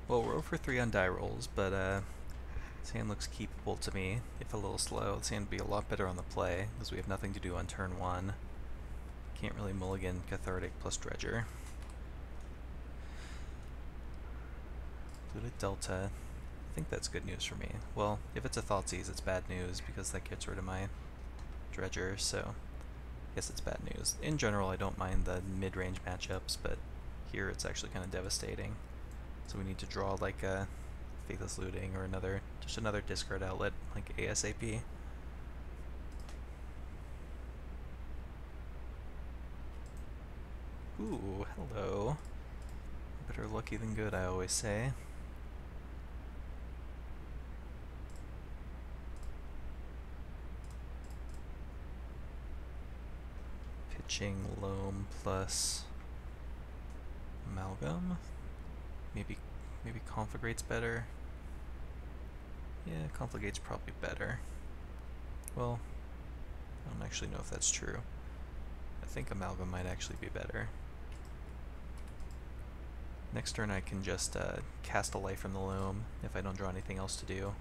Well, we're over 3 on die rolls, but this hand looks keepable to me. If a little slow, this hand would be a lot better on the play, because we have nothing to do on turn 1. Can't really mulligan Cathartic plus Dredger. Polluted Delta. I think that's good news for me. Well, if it's a Thoughtseize, it's bad news, because that gets rid of my Dredger, so I guess it's bad news. In general, I don't mind the mid-range matchups, but here it's actually kind of devastating. So we need to draw like a Faithless Looting or just another discard outlet, like ASAP. Ooh, hello. Better lucky than good, I always say. Pitching Loam plus Amalgam. Maybe Conflagrate's better. Yeah, Conflagrate's probably better. Well, I don't actually know if that's true. I think Amalgam might actually be better. Next turn I can just cast a Life from the Loam if I don't draw anything else to do.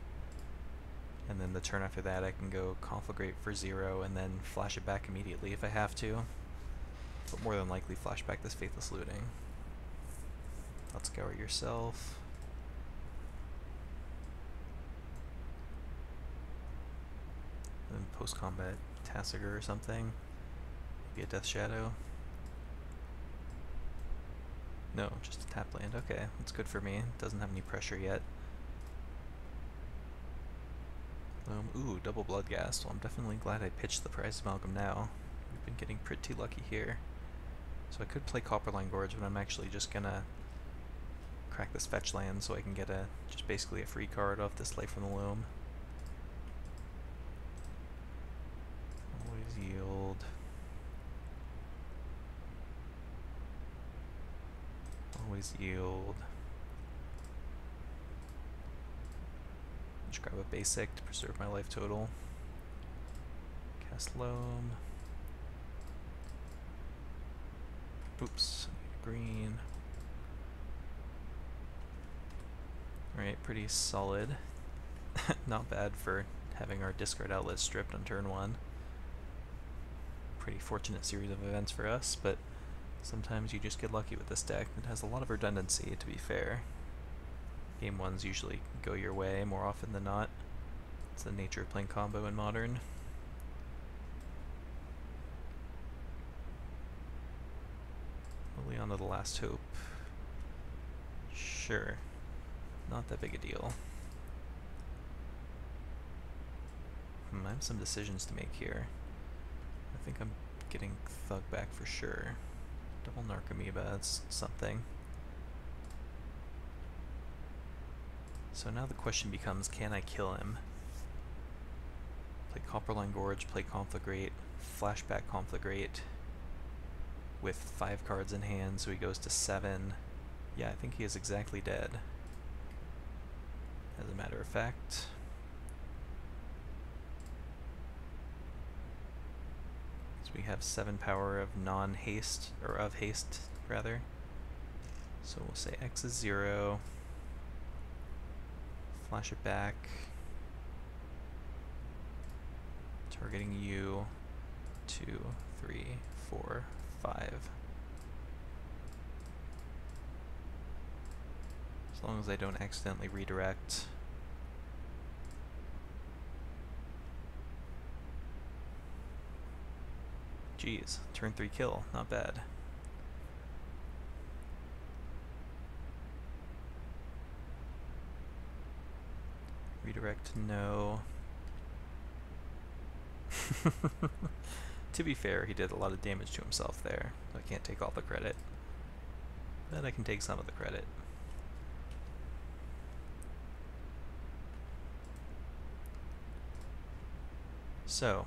And then the turn after that I can go Conflagrate for 0 and then flash it back immediately if I have to. But more than likely flash back this Faithless Looting. Let's Scour yourself. Then post-combat Tassiger or something. Maybe a Death Shadow. No, just a tap land. Okay, that's good for me. Doesn't have any pressure yet. Ooh, double Bloodghast. Well, I'm definitely glad I pitched the Prize Amalgam now. We've been getting pretty lucky here. So I could play Copperline Gorge, but I'm actually just gonna crack this fetch land so I can get just basically a free card off this Life from the Loam. Always yield. Always yield. Just grab a basic to preserve my life total. Cast Loam. Oops, green. Alright, pretty solid. Not bad for having our discard outlet stripped on turn 1. Pretty fortunate series of events for us, but sometimes you just get lucky with this deck. It has a lot of redundancy, to be fair. Game 1s usually go your way more often than not. It's the nature of playing combo in Modern. Liliana the Last Hope. Sure. Not that big a deal. I have some decisions to make here. I think I'm getting Thug back for sure. Double Narcomoeba, that's something. So now the question becomes, can I kill him? Play Copperline Gorge, play Conflagrate, flashback Conflagrate with 5 cards in hand, so he goes to 7. Yeah, I think he is exactly dead. As a matter of fact. So we have 7 power of non-haste, or of haste, rather. So we'll say X is 0. Flash it back. Targeting you. 2, 3, 4, 5. As long as I don't accidentally redirect. Jeez, turn 3 kill, not bad. Redirect, no. To be fair, he did a lot of damage to himself there. I can't take all the credit. But I can take some of the credit. So,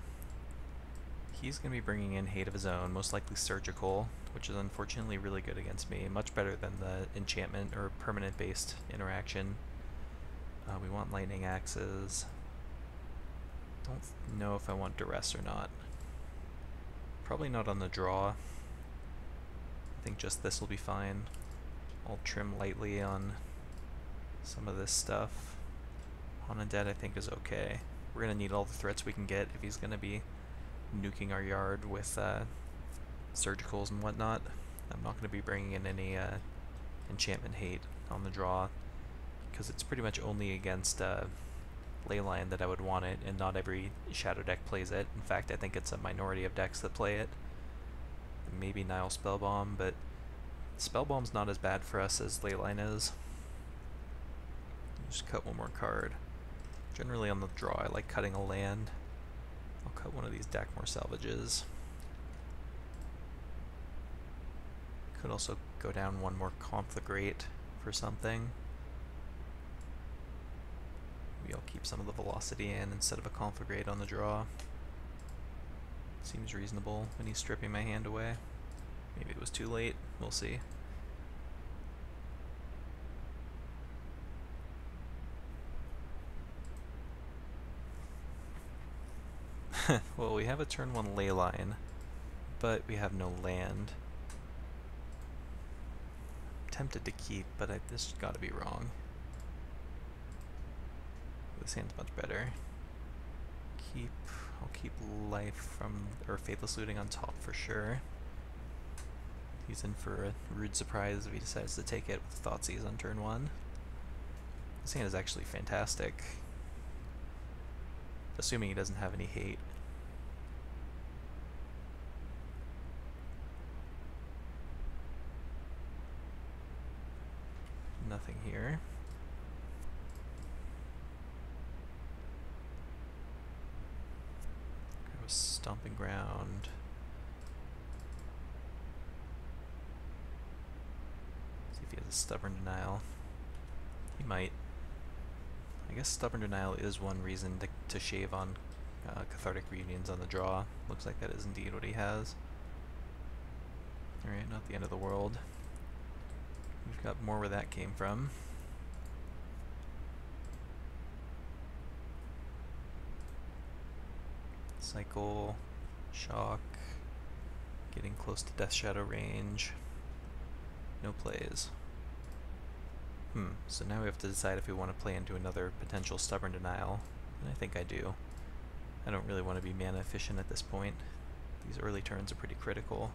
he's going to be bringing in Hate of his own, most likely Surgical, which is unfortunately really good against me. Much better than the enchantment or permanent-based interaction. We want Lightning Axes. Don't know if I want Duress or not. Probably not on the draw. I think just this will be fine. I'll trim lightly on some of this stuff. Undead I think is okay. We're going to need all the threats we can get if he's going to be nuking our yard with surgicals and whatnot. I'm not going to be bringing in any enchantment hate on the draw, because it's pretty much only against Leyline that I would want it, and not every shadow deck plays it. In fact, I think it's a minority of decks that play it. Maybe Nile Spellbomb, but Spellbomb's not as bad for us as Leyline is. Just cut one more card. Generally on the draw I like cutting a land. I'll cut one of these Dakmor Salvages. Could also go down one more Conflagrate for something. Maybe I'll keep some of the velocity in instead of a Conflagrate on the draw. Seems reasonable when he's stripping my hand away. Maybe it was too late, we'll see. Well, we have a turn 1 Leyline, but we have no land. I'm tempted to keep, but this has got to be wrong. This hand's much better. Keep. I'll keep life from, or Faithless Looting on top for sure. He's in for a rude surprise if he decides to take it with Thoughtseize on turn 1. This hand is actually fantastic. Assuming he doesn't have any hate. Nothing here. Grab a Stomping Ground. See if he has a Stubborn Denial. He might. I guess Stubborn Denial is one reason to shave on Cathartic Reunions on the draw. Looks like that is indeed what he has. Alright, not the end of the world. We've got more where that came from. Cycle, Shock, getting close to Death Shadow range. No plays. So now we have to decide if we want to play into another potential Stubborn Denial, and I think I do. I don't really want to be mana efficient at this point. These early turns are pretty critical.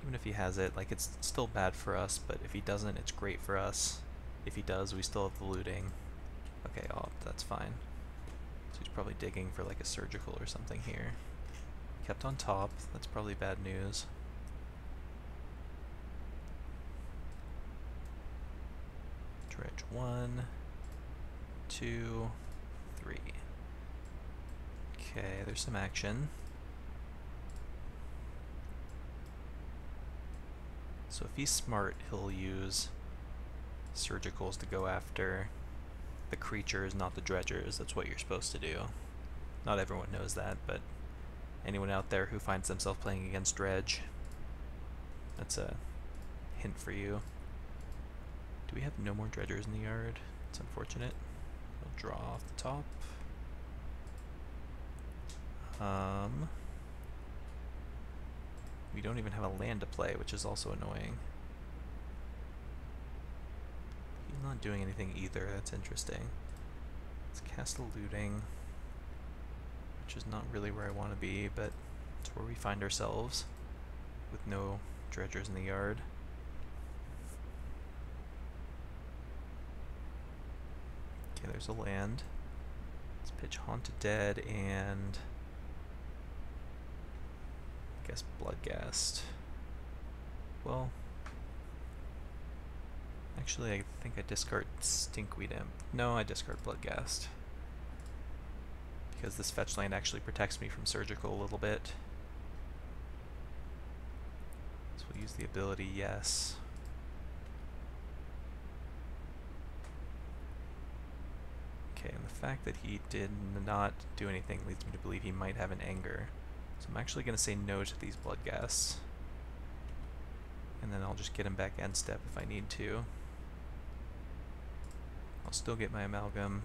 Even if he has it, like, it's still bad for us, but if he doesn't, it's great for us. If he does, we still have the looting. Okay, that's fine. So he's probably digging for like a surgical or something here. Kept on top, that's probably bad news. Dredge 1, 2, 3. Okay, there's some action. So if he's smart, he'll use surgicals to go after the creatures, not the dredgers. That's what you're supposed to do. Not everyone knows that, but anyone out there who finds themselves playing against Dredge, that's a hint for you. Do we have no more dredgers in the yard? It's unfortunate. We'll draw off the top. We don't even have a land to play, which is also annoying. He's not doing anything either, that's interesting. Let's cast a looting, which is not really where I want to be, but it's where we find ourselves with no dredgers in the yard. Okay, there's a land. Let's pitch Haunted Dead and I guess Bloodghast. Well, actually I think I discard Stinkweed Imp. No, I discard Bloodghast, because this fetch land actually protects me from surgical a little bit. So we'll use the ability, yes. Okay, and the fact that he did not do anything leads me to believe he might have an Anger. So I'm actually going to say no to these Bloodghasts. And then I'll just get him back end step if I need to. I'll still get my Amalgam.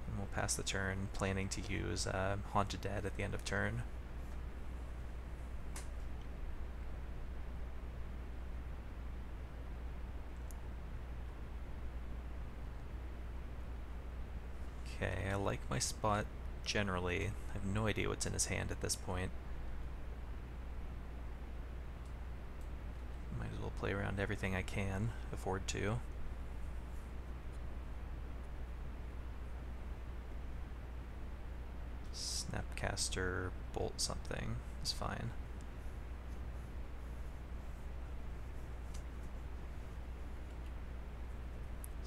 And we'll pass the turn, planning to use Haunted Dead at the end of turn. Okay, I like my spot generally. I have no idea what's in his hand at this point. Might as well play around everything I can afford to. Snapcaster, bolt something is fine.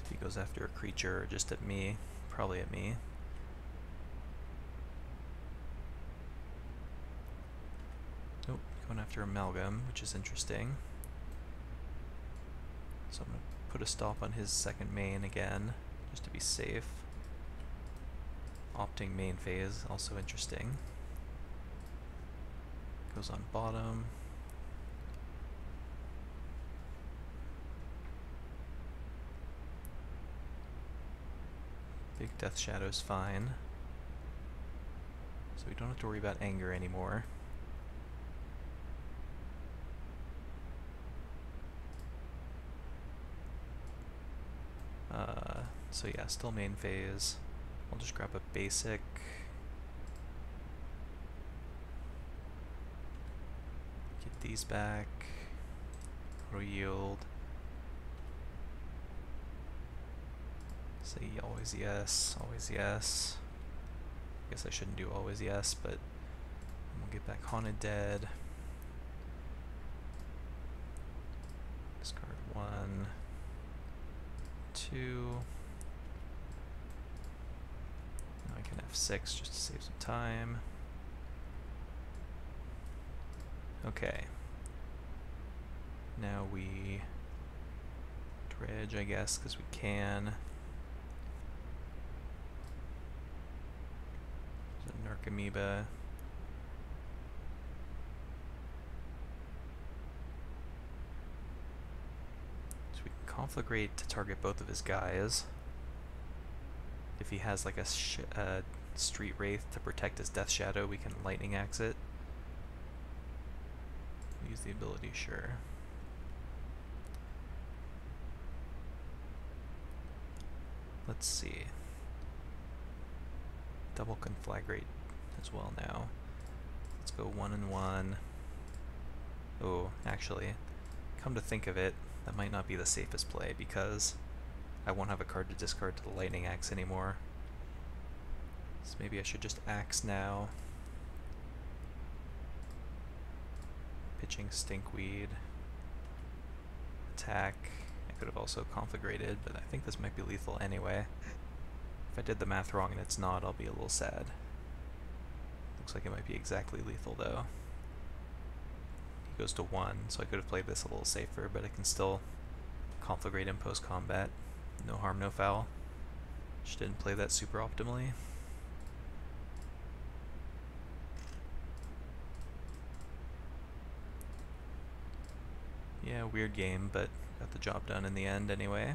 If he goes after a creature or just at me, probably at me. Oh, going after Amalgam, which is interesting. So I'm going to put a stop on his second main again, just to be safe. Opting main phase, also interesting. Goes on bottom. Big Death Shadow's fine. So we don't have to worry about anger anymore. So yeah, still main phase. I'll just grab a basic. Get these back. Auto yield. Say always yes, always yes. I guess I shouldn't do always yes, but we'll get back Haunted Dead. Discard 1, 2. Now I can F6 just to save some time. Okay. Now we dredge, I guess, because we can. There's a Narc Amoeba. So we can conflagrate to target both of his guys. If he has like a Street Wraith to protect his Death Shadow, we can Lightning Axe it. Use the ability, sure. Let's see. Double conflagrate as well now. Let's go 1 and 1. Oh, actually, come to think of it, that might not be the safest play because I won't have a card to discard to the Lightning Axe anymore. So maybe I should just Axe now. Pitching Stinkweed. Attack. I could have also conflagrated, but I think this might be lethal anyway. If I did the math wrong and it's not, I'll be a little sad. Looks like it might be exactly lethal though. He goes to 1, so I could have played this a little safer, but I can still conflagrate him post-combat. No harm, no foul. Just didn't play that super optimally. Yeah, weird game, but got the job done in the end anyway.